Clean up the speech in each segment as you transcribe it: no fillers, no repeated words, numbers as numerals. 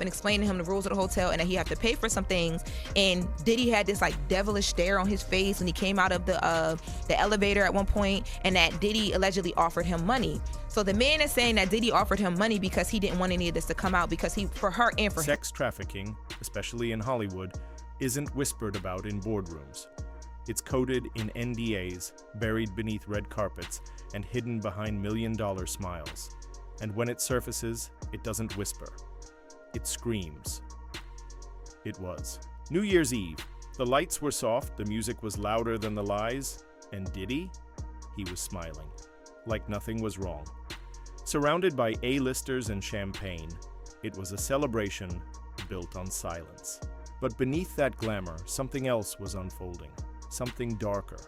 and explaining to him the rules of the hotel and that he had to pay for some things. And Diddy had this like devilish stare on his face when he came out of the elevator at one point, and that Diddy allegedly offered him money. So the man is saying that Diddy offered him money because he didn't want any of this to come out, because for her and for him. Sex trafficking, especially in Hollywood, isn't whispered about in boardrooms. It's coded in NDAs, buried beneath red carpets, and hidden behind million-dollar smiles. And when it surfaces, it doesn't whisper. It screams. It was New Year's Eve. The lights were soft, the music was louder than the lies, and Diddy? He was smiling, like nothing was wrong. Surrounded by A-listers and champagne, it was a celebration built on silence. But beneath that glamour, something else was unfolding, something darker.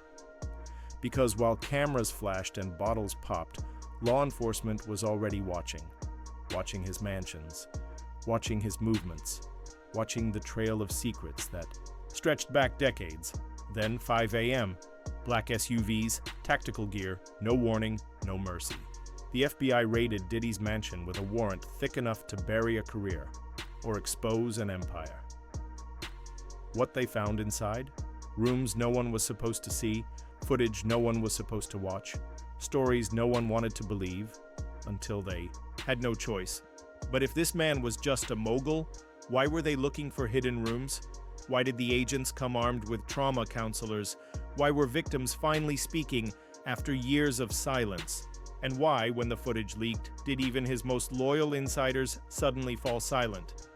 Because while cameras flashed and bottles popped, law enforcement was already watching his mansions, watching his movements, watching the trail of secrets that stretched back decades. Then 5 a.m., black SUVs, tactical gear, no warning, no mercy. The FBI raided Diddy's mansion with a warrant thick enough to bury a career or expose an empire. What they found inside? Rooms no one was supposed to see, footage no one was supposed to watch, stories no one wanted to believe, until they had no choice. But if this man was just a mogul, why were they looking for hidden rooms? Why did the agents come armed with trauma counselors? Why were victims finally speaking after years of silence? And why, when the footage leaked, did even his most loyal insiders suddenly fall silent?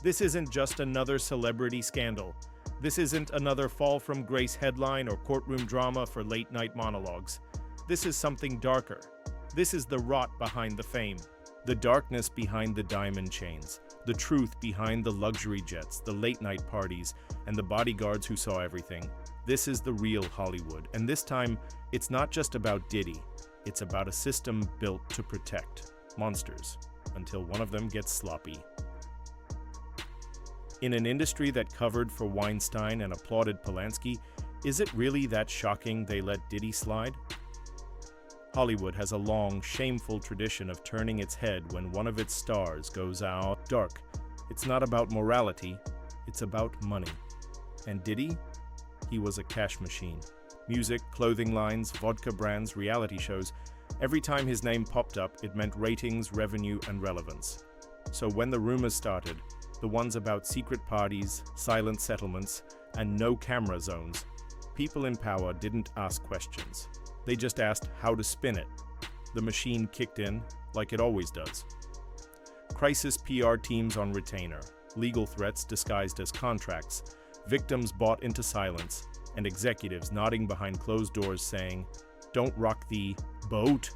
This isn't just another celebrity scandal. This isn't another fall from grace headline or courtroom drama for late-night monologues. This is something darker. This is the rot behind the fame, the darkness behind the diamond chains, the truth behind the luxury jets, the late-night parties, and the bodyguards who saw everything. This is the real Hollywood, and this time, it's not just about Diddy. It's about a system built to protect monsters, until one of them gets sloppy. In an industry that covered for Weinstein and applauded Polanski, is it really that shocking they let Diddy slide? Hollywood has a long, shameful tradition of turning its head when one of its stars goes out dark. It's not about morality, it's about money. And Diddy? He was a cash machine. Music, clothing lines, vodka brands, reality shows. Every time his name popped up, it meant ratings, revenue, and relevance. So when the rumors started, the ones about secret parties, silent settlements, and no camera zones, people in power didn't ask questions. They just asked how to spin it. The machine kicked in, like it always does. Crisis PR teams on retainer, legal threats disguised as contracts, victims bought into silence, and executives nodding behind closed doors saying, "Don't rock the boat."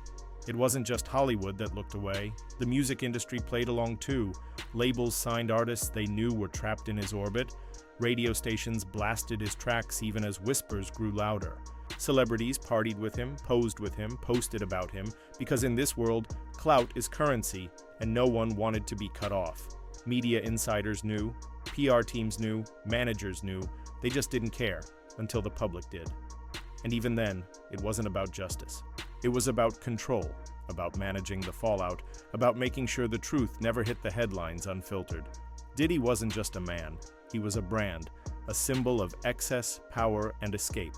It wasn't just Hollywood that looked away. The music industry played along too. Labels signed artists they knew were trapped in his orbit. Radio stations blasted his tracks even as whispers grew louder. Celebrities partied with him, posed with him, posted about him, because in this world, clout is currency, and no one wanted to be cut off. Media insiders knew, PR teams knew, managers knew, they just didn't care. Until the public did. And even then, it wasn't about justice. It was about control, about managing the fallout, about making sure the truth never hit the headlines unfiltered. Diddy wasn't just a man, he was a brand, a symbol of excess, power, and escape.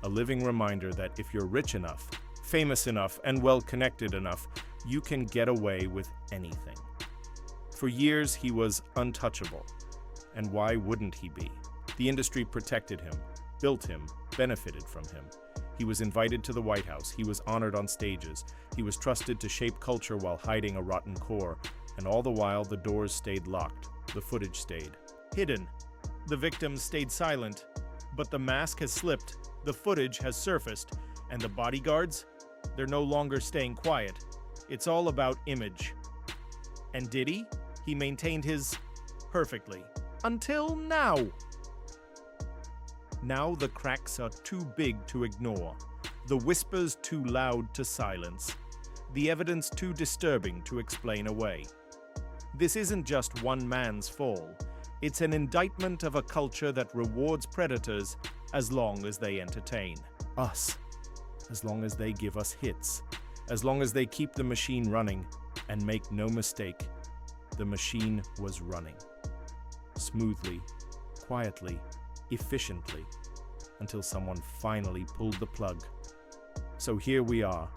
A living reminder that if you're rich enough, famous enough, and well-connected enough, you can get away with anything. For years, he was untouchable. And why wouldn't he be? The industry protected him, built him, benefited from him. He was invited to the White House, he was honored on stages, he was trusted to shape culture while hiding a rotten core, and all the while the doors stayed locked, the footage stayed hidden. The victims stayed silent, but the mask has slipped, the footage has surfaced, and the bodyguards? They're no longer staying quiet. It's all about image. And Diddy? He maintained his perfectly. Until now. Now the cracks are too big to ignore, the whispers too loud to silence, the evidence too disturbing to explain away. This isn't just one man's fall, it's an indictment of a culture that rewards predators as long as they entertain us, as long as they give us hits, as long as they keep the machine running, and make no mistake, The machine was running. Smoothly, quietly, efficiently, until someone finally pulled the plug. So here we are,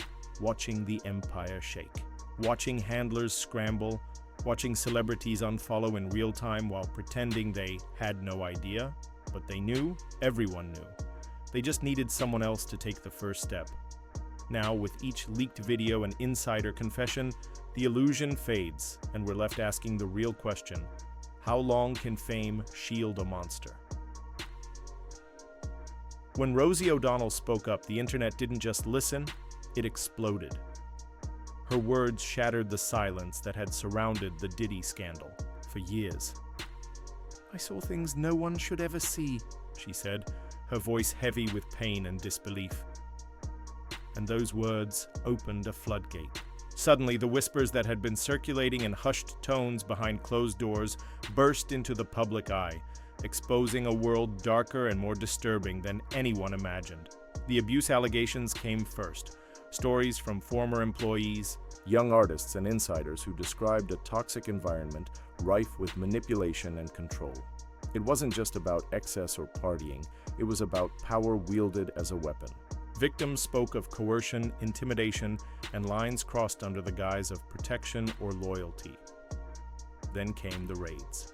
watching the empire shake, watching handlers scramble, watching celebrities unfollow in real time while pretending they had no idea, but they knew, everyone knew. They just needed someone else to take the first step. Now, with each leaked video and insider confession, the illusion fades, and we're left asking the real question: how long can fame shield a monster? When Rosie O'Donnell spoke up, the internet didn't just listen, it exploded. Her words shattered the silence that had surrounded the Diddy scandal for years. "I saw things no one should ever see," she said, her voice heavy with pain and disbelief. And those words opened a floodgate. Suddenly, the whispers that had been circulating in hushed tones behind closed doors burst into the public eye, exposing a world darker and more disturbing than anyone imagined. The abuse allegations came first. Stories from former employees, young artists, and insiders who described a toxic environment rife with manipulation and control. It wasn't just about excess or partying, it was about power wielded as a weapon. Victims spoke of coercion, intimidation, and lines crossed under the guise of protection or loyalty. Then came the raids.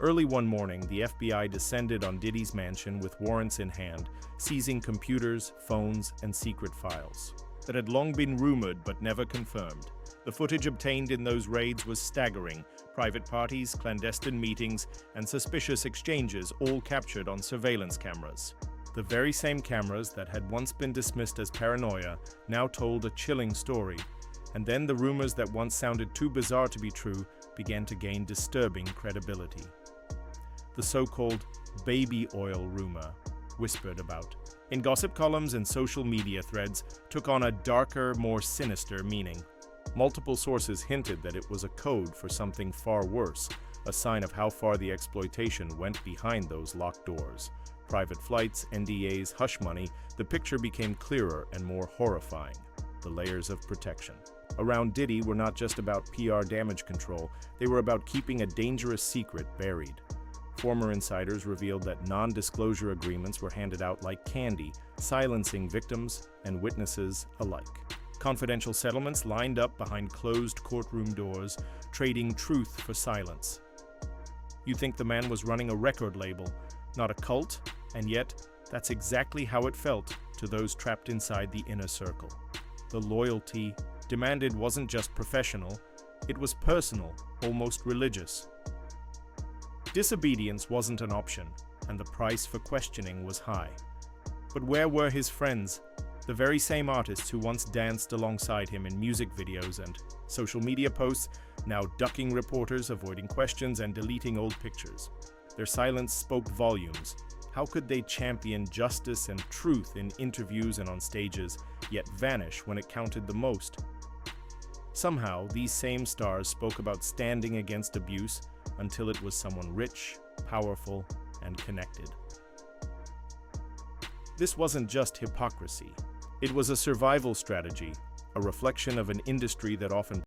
Early one morning, the FBI descended on Diddy's mansion with warrants in hand, seizing computers, phones, and secret files that had long been rumored but never confirmed. The footage obtained in those raids was staggering: private parties, clandestine meetings, and suspicious exchanges, all captured on surveillance cameras. The very same cameras that had once been dismissed as paranoia now told a chilling story, and then the rumors that once sounded too bizarre to be true began to gain disturbing credibility. The so-called baby oil rumor, whispered about in gossip columns and social media threads, took on a darker, more sinister meaning. Multiple sources hinted that it was a code for something far worse, a sign of how far the exploitation went behind those locked doors. Private flights, NDAs, hush money, the picture became clearer and more horrifying. The layers of protection around Diddy were not just about PR damage control, they were about keeping a dangerous secret buried. Former insiders revealed that non-disclosure agreements were handed out like candy, silencing victims and witnesses alike. Confidential settlements lined up behind closed courtroom doors, trading truth for silence. You'd think the man was running a record label, not a cult, and yet that's exactly how it felt to those trapped inside the inner circle. The loyalty demanded wasn't just professional, it was personal, almost religious. Disobedience wasn't an option, and the price for questioning was high. But where were his friends? The very same artists who once danced alongside him in music videos and social media posts, now ducking reporters, avoiding questions, and deleting old pictures. Their silence spoke volumes. How could they champion justice and truth in interviews and on stages, yet vanish when it counted the most? Somehow, these same stars spoke about standing against abuse until it was someone rich, powerful, and connected. This wasn't just hypocrisy. It was a survival strategy, a reflection of an industry that often